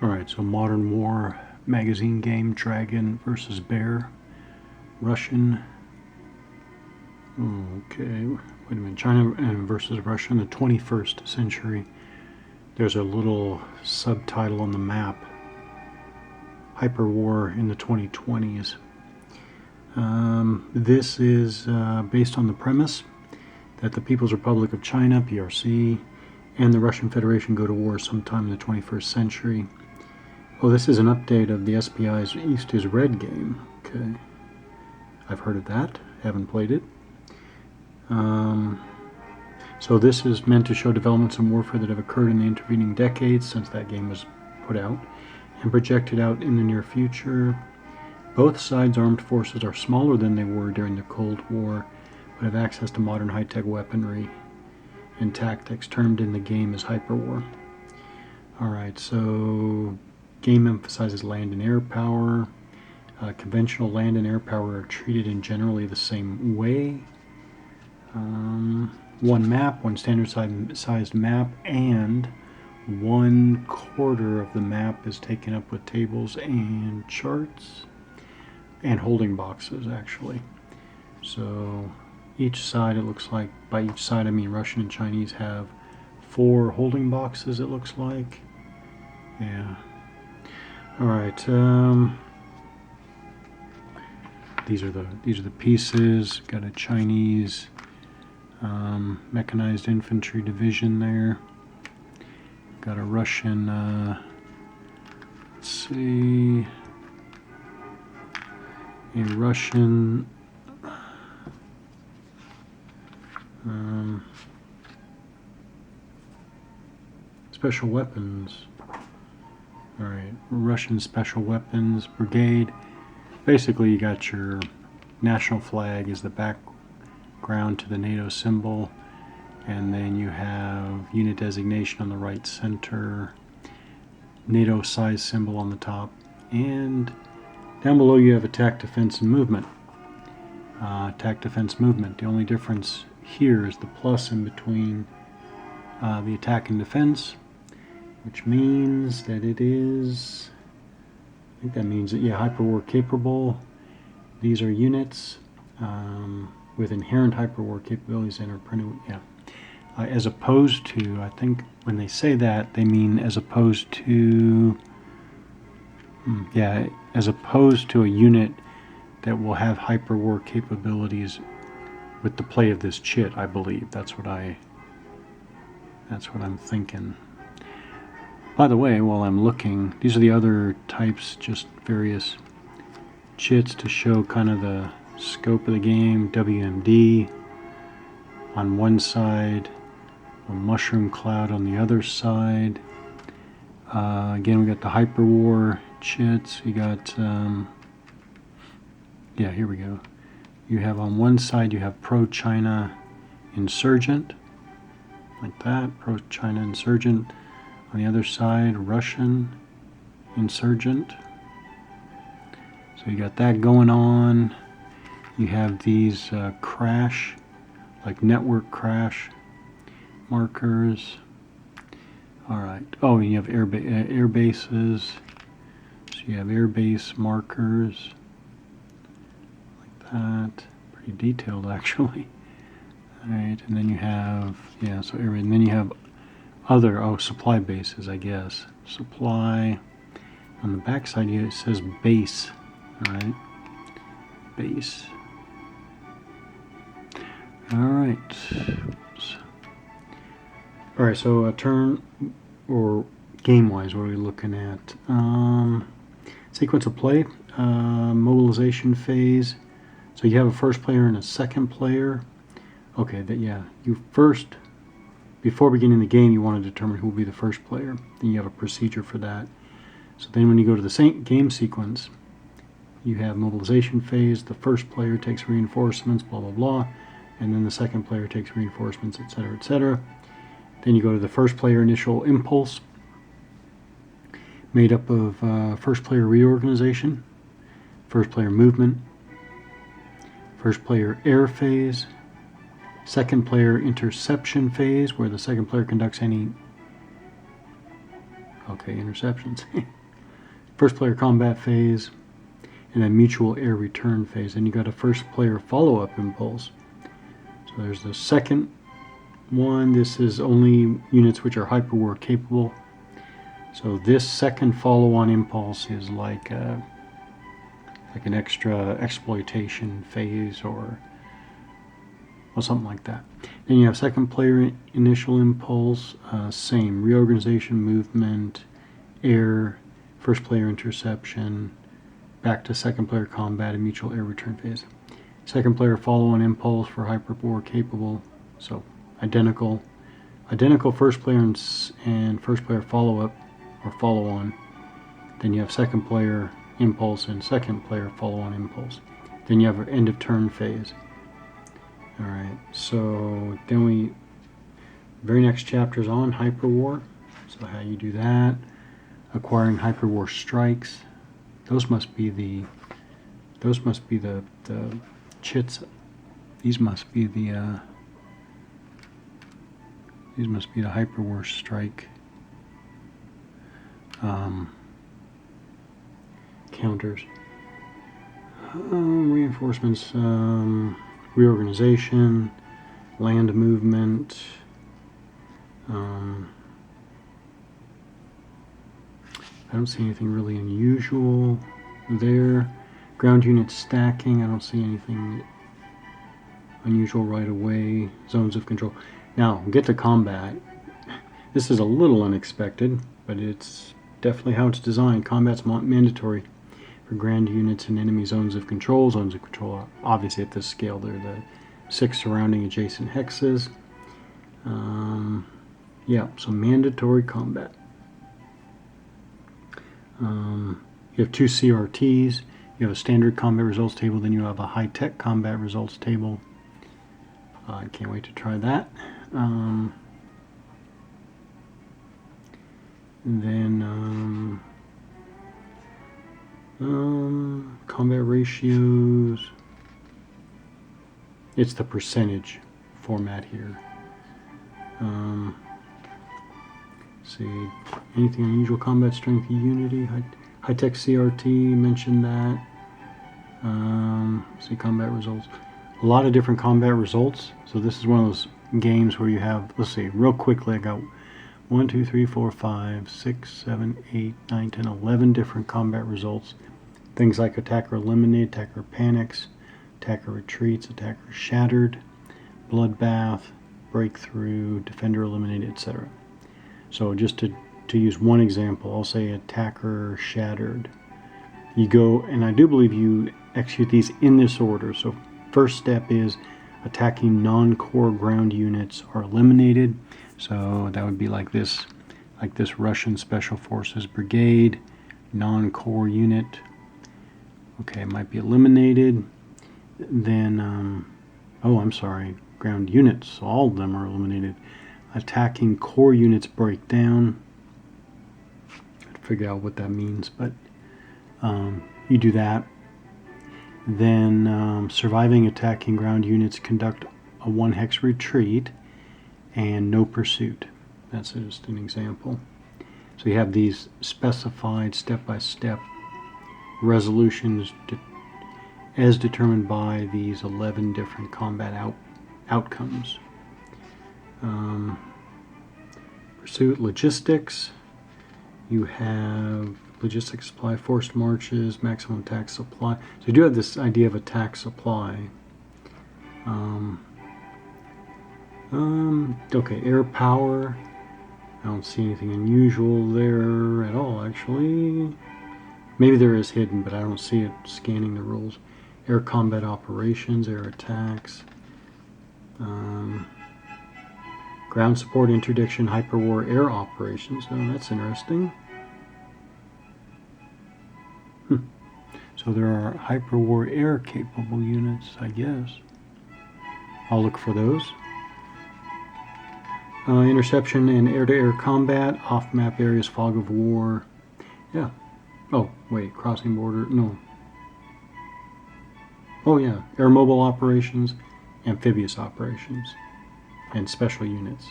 Alright, so Modern War magazine game, Dragon versus Bear. Russian. Okay, wait a minute. China versus Russia in the 21st century. There's a little subtitle on the map. Hyperwar in the 2020s. This is based on the premise that the People's Republic of China, PRC, and the Russian Federation go to war sometime in the 21st century. Oh, this is an update of the SPI's East is Red game. Okay. I've heard of that. Haven't played it. So this is meant to show developments in warfare that have occurred in the intervening decades since that game was put out and projected out in the near future. Both sides' armed forces are smaller than they were during the Cold War, but have access to modern high-tech weaponry and tactics termed in the game as hyperwar. Alright, so game emphasizes land and air power. Conventional land and air power are treated in generally the same way. One map, one standard-sized map, and 1/4 of the map is taken up with tables and charts and holding boxes, actually. So each side, it looks like, by each side I mean Russian and Chinese, have 4 holding boxes, it looks like. Yeah. Alright, these are the pieces. Got a Chinese mechanized infantry division there. Got a Russian, let's see, a Russian special weapons. Alright, Russian Special Weapons Brigade. Basically, you got your national flag is the background to the NATO symbol, and then you have unit designation on the right center, NATO size symbol on the top, and down below you have attack, defense, and movement. Attack, defense, movement. The only difference here is the plus in between the attack and defense, which means that it is, I think that means that, yeah, hyperwar capable. These are units with inherent hyperwar capabilities and are printed, yeah. As opposed to, I think when they say that, they mean as opposed to, yeah, as opposed to a unit that will have hyperwar capabilities with the play of this chit, I believe. That's what I'm thinking. By the way, while I'm looking, these are the other types, just various chits to show kind of the scope of the game. WMD on one side, a mushroom cloud on the other side. Again, we got the hyperwar chits. You got, yeah, here we go. You have on one side, you have pro-China insurgent, like that, pro-China insurgent. On the other side, Russian insurgent. So you got that going on. You have these crash, like network crash markers. All right. Oh, and you have air bases. So you have air base markers, like that. Pretty detailed, actually. All right, and then you have, yeah, so air, and then you have other, supply bases, I guess. Supply. On the back side, it says base. All right, base. All right. Oops. All right, so turn or game-wise, what are we looking at? Sequence of play, mobilization phase. So you have a first player and a second player. Okay, yeah, you first, before beginning the game, you want to determine who will be the first player. Then you have a procedure for that. So then when you go to the same game sequence, you have mobilization phase. The first player takes reinforcements, blah, blah, blah. And then the second player takes reinforcements, etc., etc. Then you go to the first player initial impulse, made up of first player reorganization, first player movement, first player air phase, second player interception phase, where the second player conducts any Okay, interceptions. First player combat phase, and then mutual air return phase. And you got a first player follow-up impulse. So there's the second one. This is only units which are hyperwar capable. So this second follow-on impulse is like an extra exploitation phase or something like that. Then you have second player initial impulse, same reorganization, movement, air, first player interception, back to second player combat and mutual air return phase. Second player follow-on impulse for hyperwar capable, so identical first player and first player follow-up or follow-on. Then you have second player impulse and second player follow-on impulse. Then you have an end of turn phase. Alright, so then very next chapter is on hyperwar. So how you do that. Acquiring hyperwar strikes. Those must be the chits. These must be the hyperwar strike counters. Reinforcements, reorganization, land movement. I don't see anything really unusual there. Ground unit stacking, I don't see anything unusual right away. Zones of control. Now, get to combat. This is a little unexpected, but it's definitely how it's designed. Combat's mandatory for ground units in enemy zones of control. Zones of control, obviously at this scale, they're the 6 surrounding adjacent hexes. Yeah, so mandatory combat. You have 2 CRTs. You have a standard combat results table, then you have a high-tech combat results table. I can't wait to try that. Combat ratios. It's the percentage format here. See, anything unusual? Combat strength, unity, high-tech CRT, mentioned that. See, combat results. A lot of different combat results. So this is one of those games where you have, let's see, real quickly, I got 1, 2, 3, 4, 5, 6, 7, 8, 9, 10, 11 different combat results. Things like attacker eliminated, attacker panics, attacker retreats, attacker shattered, bloodbath, breakthrough, defender eliminated, etc. So just to use one example, I'll say attacker shattered. You go, and I do believe you execute these in this order. So first step is attacking non-core ground units are eliminated. So that would be like this Russian Special Forces Brigade, non-core unit. Okay, it might be eliminated. Then, oh, I'm sorry, ground units, all of them are eliminated. Attacking core units break down. I'd figure out what that means, but you do that. Then surviving attacking ground units conduct a 1-hex retreat and no pursuit. That's just an example. So you have these specified step-by-step resolutions as determined by these 11 different combat outcomes. Pursuit logistics. You have logistics supply, forced marches, maximum attack supply. So you do have this idea of attack supply. Okay, air power. I don't see anything unusual there at all, actually. Maybe there is hidden, but I don't see it scanning the rules. Air combat operations, air attacks. Ground support, interdiction, hyperwar air operations. Oh, that's interesting. So there are hyperwar air capable units, I guess. I'll look for those. Interception and air-to-air combat, off-map areas, fog of war. Yeah. Oh, wait, crossing border, no. Oh yeah, air mobile operations, amphibious operations, and special units.